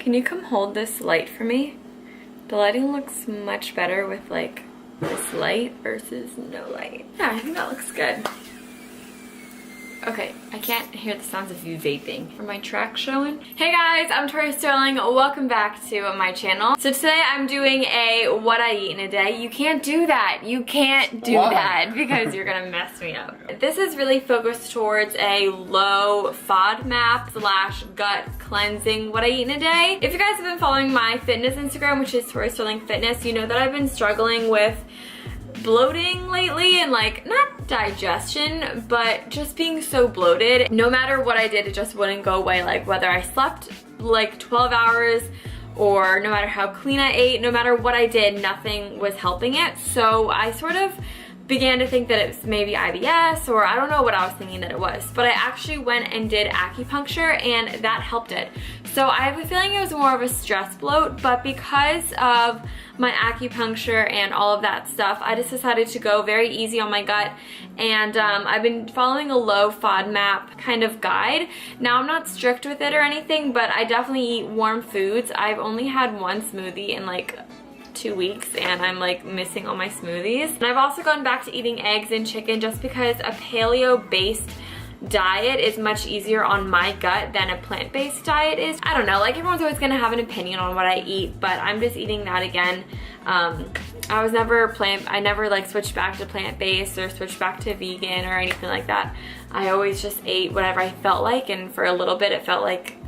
Can you come hold this light for me? The lighting looks much better with like this light versus no light. Yeah, I think that looks good. Okay, I can't hear the sounds of you vaping. Are my tracks showing? Hey guys, I'm Tori Sterling. Welcome back to my channel. So today I'm doing a what I eat in a day. You can't do that. You can't do that because you're gonna mess me up. This is really focused towards a low FODMAP / gut cleansing what I eat in a day. If you guys have been following my fitness Instagram, which is Tori Sterling Fitness, you know that I've been struggling with bloating lately and like not digestion but just being so bloated. No matter what I did, it just wouldn't go away. Like whether I slept like 12 hours or no matter how clean I ate, no matter what I did, nothing was helping it. So I sort of began to think that it was maybe IBS, or I don't know what I was thinking that it was, but I actually went and did acupuncture and that helped it. So I have a feeling it was more of a stress bloat, but because of my acupuncture and all of that stuff, I just decided to go very easy on my gut, and I've been following a low FODMAP kind of guide. Now I'm not strict with it or anything, but I definitely eat warm foods. I've only had one smoothie in like 2 weeks and I'm like missing all my smoothies. And I've also gone back to eating eggs and chicken just because a paleo based diet is much easier on my gut than a plant-based diet is. I don't know, like everyone's always gonna have an opinion on what I eat, but I'm just eating that again. I never like switched back to plant-based or switched back to vegan or anything like that. I always just ate whatever I felt like, and for a little bit it felt like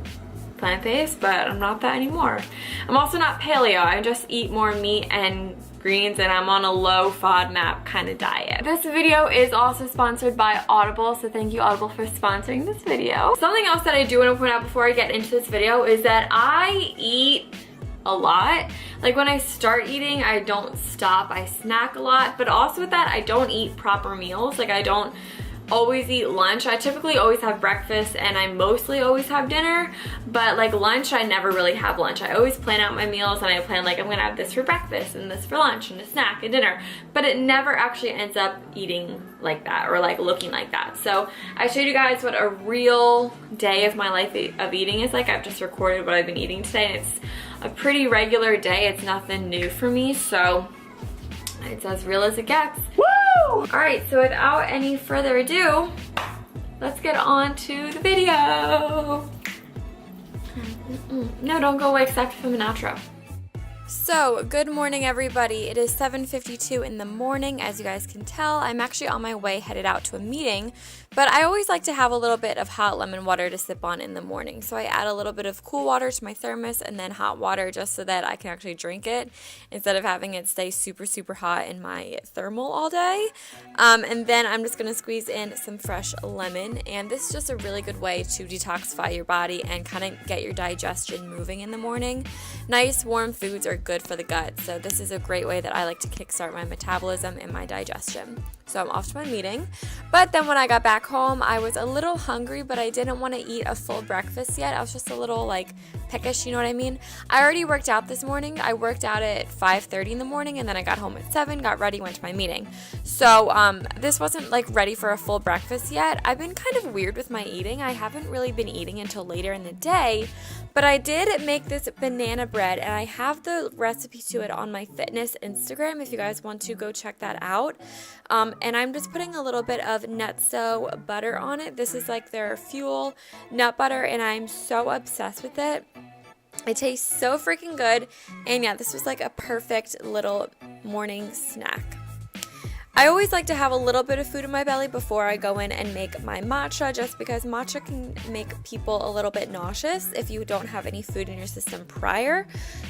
plant-based, but I'm not that anymore. I'm also not paleo. I just eat more meat and greens, and I'm on a low FODMAP kind of diet. This video is also sponsored by Audible, so thank you Audible for sponsoring this video. Something else that I do want to point out before I get into this video is that I eat a lot. Like when I start eating, I don't stop. I snack a lot, but also with that, I don't eat proper meals. Like I don't always eat lunch. I typically always have breakfast and I mostly always have dinner, but like lunch, I never really have lunch. I always plan out my meals and I plan like I'm gonna have this for breakfast and this for lunch and a snack and dinner, but it never actually ends up eating like that or like looking like that. So I showed you guys what a real day of my life of eating is like. I've just recorded what I've been eating today, and it's a pretty regular day. It's nothing new for me, so it's as real as it gets. Woo! Alright, so without any further ado, let's get on to the video. No, don't go away except for the outro. So, good morning everybody. It is 7:52 in the morning. As you guys can tell, I'm actually on my way headed out to a meeting, but I always like to have a little bit of hot lemon water to sip on in the morning. So I add a little bit of cool water to my thermos and then hot water just so that I can actually drink it instead of having it stay super, super hot in my thermal all day. And then I'm just going to squeeze in some fresh lemon, and this is just a really good way to detoxify your body and kind of get your digestion moving in the morning. Nice warm foods are good for the gut, so this is a great way that I like to kickstart my metabolism and my digestion. So I'm off to my meeting, but then when I got back home, I was a little hungry, but I didn't want to eat a full breakfast yet. I was just a little like peckish, you know what I mean? I already worked out this morning. I worked out at 5:30 in the morning, and then I got home at 7, got ready, went to my meeting. So this wasn't like ready for a full breakfast yet. I've been kind of weird with my eating. I haven't really been eating until later in the day, but I did make this banana bread, and I have the recipe to it on my fitness Instagram if you guys want to go check that out. And I'm just putting a little bit of nutso butter on it. This is like their fuel nut butter, and I'm so obsessed with it. It tastes so freaking good, and yeah, this was like a perfect little morning snack. I always like to have a little bit of food in my belly before I go in and make my matcha, just because matcha can make people a little bit nauseous if you don't have any food in your system prior.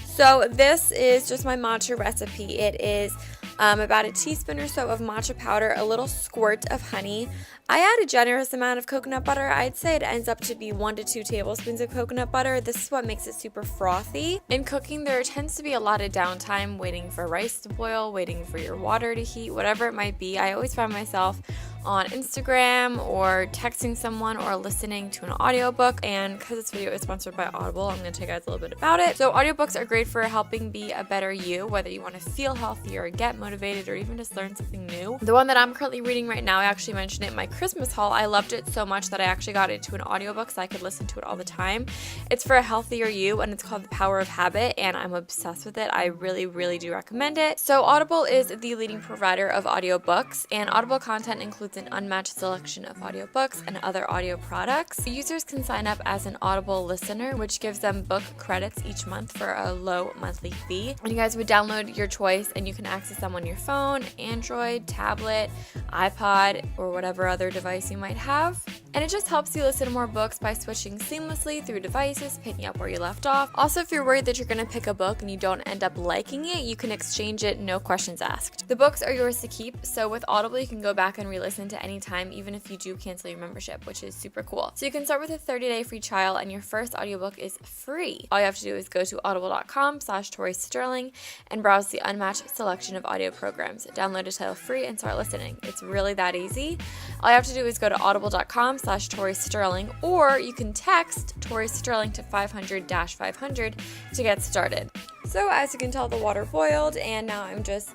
So this is just my matcha recipe. It is about a teaspoon or so of matcha powder, a little squirt of honey. I add a generous amount of coconut butter. I'd say it ends up to be 1 to 2 tablespoons of coconut butter. This is what makes it super frothy. In cooking, there tends to be a lot of downtime waiting for rice to boil, waiting for your water to heat, whatever it might be. I always find myself on Instagram or texting someone or listening to an audiobook. And because this video is sponsored by Audible, I'm going to tell you guys a little bit about it. So audiobooks are great for helping be a better you, whether you want to feel healthier or get motivated or even just learn something new. The one that I'm currently reading right now, I actually mentioned it in my Christmas haul. I loved it so much that I actually got into an audiobook so I could listen to it all the time. It's for a healthier you, and it's called The Power of Habit, and I'm obsessed with it. I really, really do recommend it. So Audible is the leading provider of audiobooks, and Audible content includes an unmatched selection of audiobooks and other audio products. Users can sign up as an Audible listener, which gives them book credits each month for a low monthly fee. And you guys would download your choice, and you can access them on your phone, Android, tablet, iPod, or whatever other device you might have. And it just helps you listen to more books by switching seamlessly through devices, picking up where you left off. Also, if you're worried that you're going to pick a book and you don't end up liking it, you can exchange it, no questions asked. The books are yours to keep, so with Audible, you can go back and re-listen to any time, even if you do cancel your membership, which is super cool. So you can start with a 30-day free trial, and your first audiobook is free. All you have to do is go to audible.com/Tori Sterling and browse the unmatched selection of audio programs. Download a title free and start listening. It's really that easy. All you have to do is go to audible.com/Tori Sterling, or you can text Tori Sterling to 500-500 to get started. So as you can tell, the water boiled, and now I'm just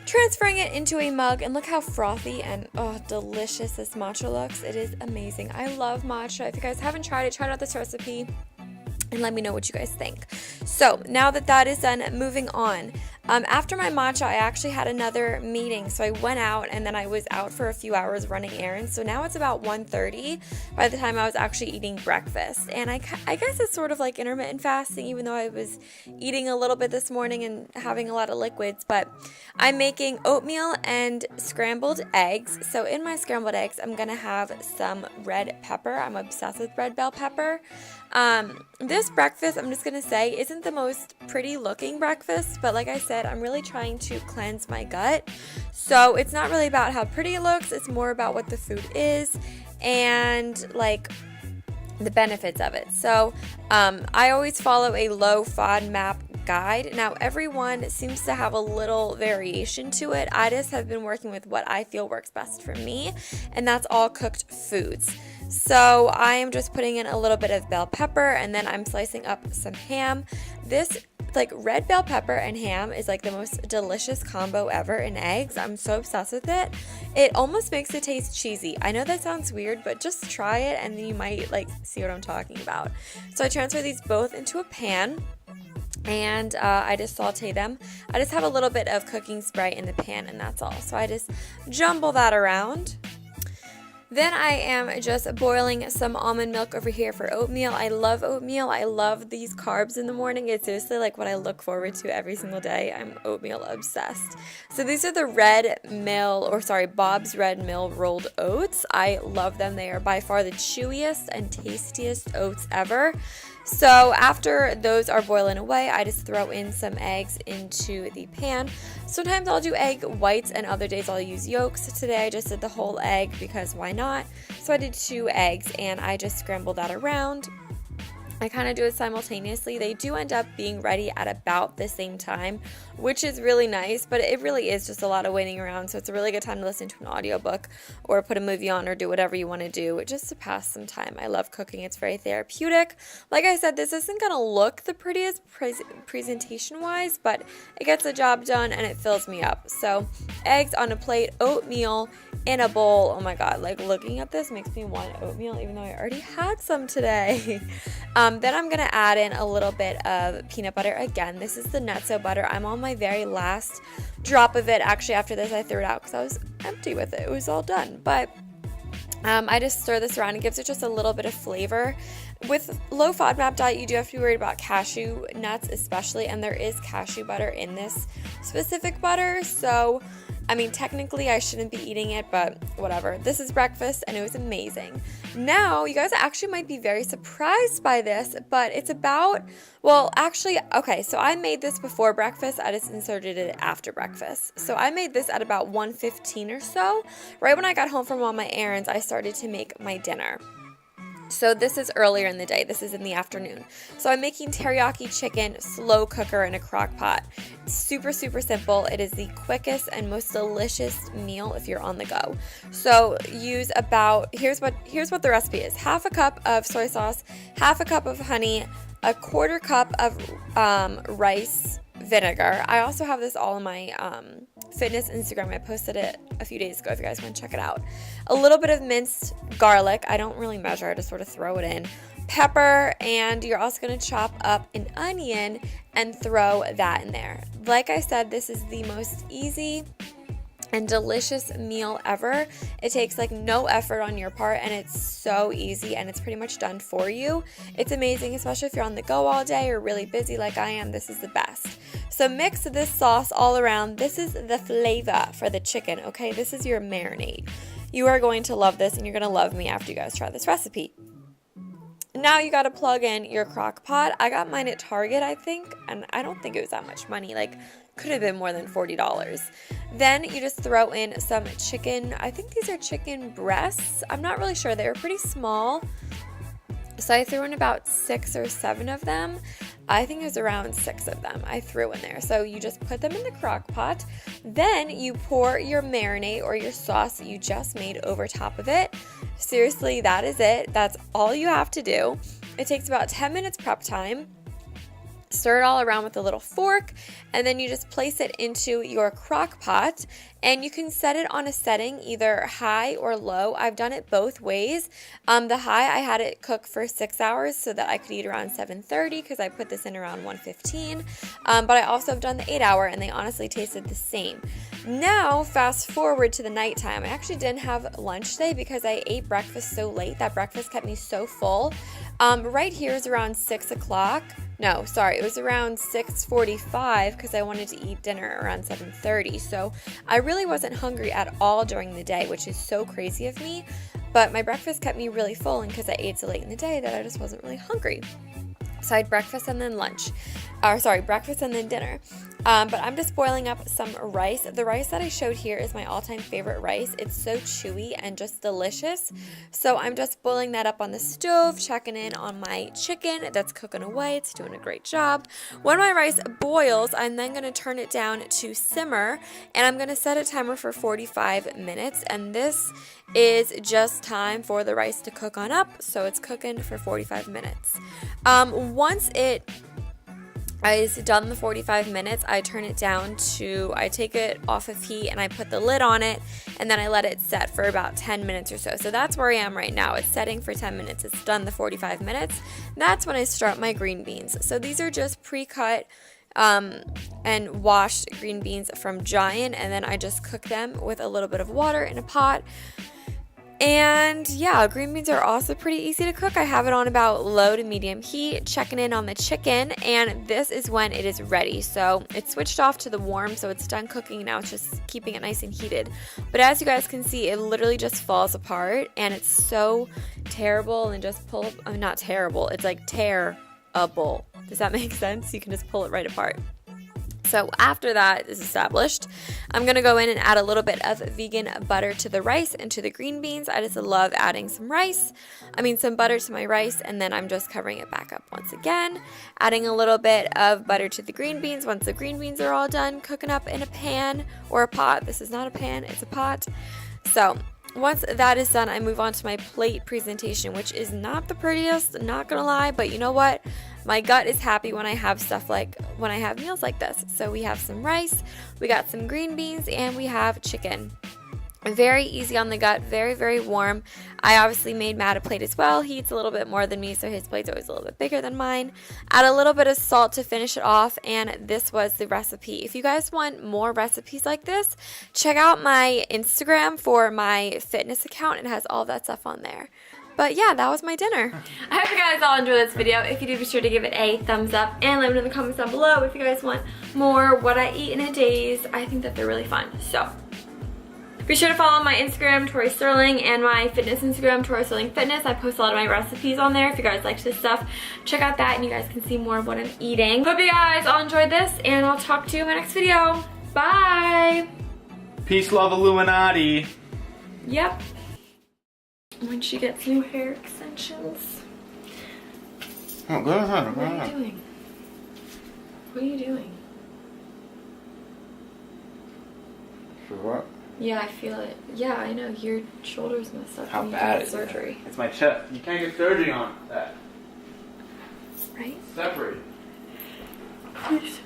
transferring it into a mug, and look how frothy and delicious this matcha looks. It is amazing. I love matcha. If you guys haven't tried it, try out this recipe and let me know what you guys think. So now that is done, moving on. After my matcha, I actually had another meeting, so I went out, and then I was out for a few hours running errands. So now it's about 1:30 by the time I was actually eating breakfast, and I guess it's sort of like intermittent fasting, even though I was eating a little bit this morning and having a lot of liquids. But I'm making oatmeal and scrambled eggs. So in my scrambled eggs, I'm gonna have some red pepper. I'm obsessed with red bell pepper. This breakfast, I'm just gonna say, isn't the most pretty looking breakfast, but like I said, I'm really trying to cleanse my gut. So it's not really about how pretty it looks, it's more about what the food is and like the benefits of it. So I always follow a low FODMAP guide. Now everyone seems to have a little variation to it. I just have been working with what I feel works best for me, and that's all cooked foods. So I am just putting in a little bit of bell pepper, and then I'm slicing up some ham. This like red bell pepper and ham is like the most delicious combo ever in eggs. I'm so obsessed with it. It almost makes it taste cheesy. I know that sounds weird, but just try it and then you might like see what I'm talking about. So I transfer these both into a pan, and I just saute them. I just have a little bit of cooking spray in the pan, and that's all. So I just jumble that around. Then I am just boiling some almond milk over here for oatmeal. I love oatmeal. I love these carbs in the morning. It's seriously like what I look forward to every single day. I'm oatmeal obsessed. So these are the Bob's Red Mill rolled oats. I love them. They are by far the chewiest and tastiest oats ever. So after those are boiling away, I just throw in some eggs into the pan. Sometimes I'll do egg whites and other days I'll use yolks. Today I just did the whole egg because why not? So I did 2 eggs and I just scrambled that around. I kind of do it simultaneously. They do end up being ready at about the same time, which is really nice, but it really is just a lot of waiting around, so it's a really good time to listen to an audiobook or put a movie on or do whatever you want to do just to pass some time. I love cooking. It's very therapeutic. Like I said, this isn't going to look the prettiest presentation-wise, but it gets the job done and it fills me up. So eggs on a plate, oatmeal in a bowl. Oh my god, like looking at this makes me want oatmeal even though I already had some today. Then I'm going to add in a little bit of peanut butter. Again, this is the Nutso butter. I'm on my very last drop of it. Actually, after this, I threw it out because I was empty with it. It was all done. But I just stir this around. It gives it just a little bit of flavor. With low FODMAP diet, you do have to be worried about cashew nuts especially, and there is cashew butter in this specific butter. So I mean, technically I shouldn't be eating it, but whatever. This is breakfast and it was amazing. Now, you guys actually might be very surprised by this, but it's about, well, actually, okay, so I made this before breakfast. I just inserted it after breakfast. So I made this at about 1:15 or so. Right when I got home from all my errands, I started to make my dinner. So this is earlier in the day. This is in the afternoon. So I'm making teriyaki chicken, slow cooker in a crock pot. super, super simple. It is the quickest and most delicious meal if you're on the go. So use about, here's what the recipe is. Half a cup of soy sauce, half a cup of honey, a quarter cup of rice vinegar. I also have this all on my fitness Instagram. I posted it a few days ago if you guys want to check it out. A little bit of minced garlic. I don't really measure, I just sort of throw it in. Pepper, and you're also going to chop up an onion and throw that in there. Like I said, this is the most easy and delicious meal ever. It takes like no effort on your part, and it's so easy, and it's pretty much done for you. It's amazing, especially if you're on the go all day or really busy like I am. This is the best. So mix this sauce all around. This is the flavor for the chicken, okay? This is your marinade. You are going to love this, and you're going to love me after you guys try this recipe. Now you got to plug in your crock pot. I got mine at Target, I think, and I don't think it was that much money. Like, could have been more than $40. Then you just throw in some chicken. I think these are chicken breasts. I'm not really sure. They were pretty small. So I threw in about 6 or 7 of them. I think it was around 6 of them I threw in there. So you just put them in the crock pot. Then you pour your marinade or your sauce that you just made over top of it. Seriously, that is it. That's all you have to do. It takes about 10 minutes prep time. Stir it all around with a little fork, and then you just place it into your crock pot, and you can set it on a setting either high or low. I've done it both ways. The high, I had it cook for 6 hours so that I could eat around 7:30 because I put this in around 1:15. But I also have done the 8-hour, and they honestly tasted the same. Now, fast forward to the nighttime. I actually didn't have lunch today because I ate breakfast so late. That breakfast kept me so full. Right here is around 6 o'clock. No, sorry, it was around 6:45 because I wanted to eat dinner around 7:30. So I really wasn't hungry at all during the day, which is so crazy of me. But my breakfast kept me really full, and because I ate so late in the day that I just wasn't really hungry. So I had breakfast and then lunch. Breakfast and then dinner. But I'm just boiling up some rice. The rice that I showed here is my all-time favorite rice. It's so chewy and just delicious. So I'm just boiling that up on the stove, checking in on my chicken that's cooking away. It's doing a great job. When my rice boils, I'm then going to turn it down to simmer, and I'm going to set a timer for 45 minutes. And this is just time for the rice to cook on up. So it's cooking for 45 minutes. Once it is done the 45 minutes, I turn it down to, I take it off of heat and I put the lid on it, and then I let it set for about 10 minutes or so. So that's where I am right now. It's setting for 10 minutes. It's done the 45 minutes. That's when I start my green beans. So these are just pre-cut and washed green beans from Giant, and then I just cook them with a little bit of water in a pot. And yeah, green beans are also pretty easy to cook. I have it on about low to medium heat, checking in on the chicken, and this is when it is ready. So it's switched off to the warm, so it's done cooking. Now it's just keeping it nice and heated. But as you guys can see, it literally just falls apart, and it's so terrible and just pull, not terrible, it's like tearable. Does that make sense? You can just pull it right apart. So after that is established, I'm going to go in and add a little bit of vegan butter to the rice and to the green beans. I just love adding some butter to my rice, and then I'm just covering it back up once again, adding a little bit of butter to the green beans. Once the green beans are all done cooking up in a pan or a pot, this is not a pan, it's a pot. So once that is done, I move on to my plate presentation, which is not the prettiest, not gonna lie, but you know what? My gut is happy when I have when I have meals like this. So we have some rice, we got some green beans, and we have chicken. Very easy on the gut, very, very warm. I obviously made Matt a plate as well. He eats a little bit more than me, so his plate's always a little bit bigger than mine. Add a little bit of salt to finish it off, and this was the recipe. If you guys want more recipes like this, check out my Instagram for my fitness account. It has all that stuff on there. But yeah, that was my dinner. I hope you guys all enjoyed this video. If you do, be sure to give it a thumbs up and let me know in the comments down below if you guys want more what I eat in a days. I think that they're really fun. So be sure to follow my Instagram, Tori Sterling, and my fitness Instagram, Tori Sterling Fitness. I post a lot of my recipes on there. If you guys like this stuff, check out that and you guys can see more of what I'm eating. Hope you guys all enjoyed this, and I'll talk to you in my next video. Bye! Peace, love, Illuminati. Yep. When she gets new hair extensions. Oh, go ahead. What are you doing? What are you doing? For what? Yeah, I feel it. Yeah, I know. Your shoulder's messed up. How You need to bad get is surgery. it? It's my chest. You can't get surgery on that. Right? Separate. Please.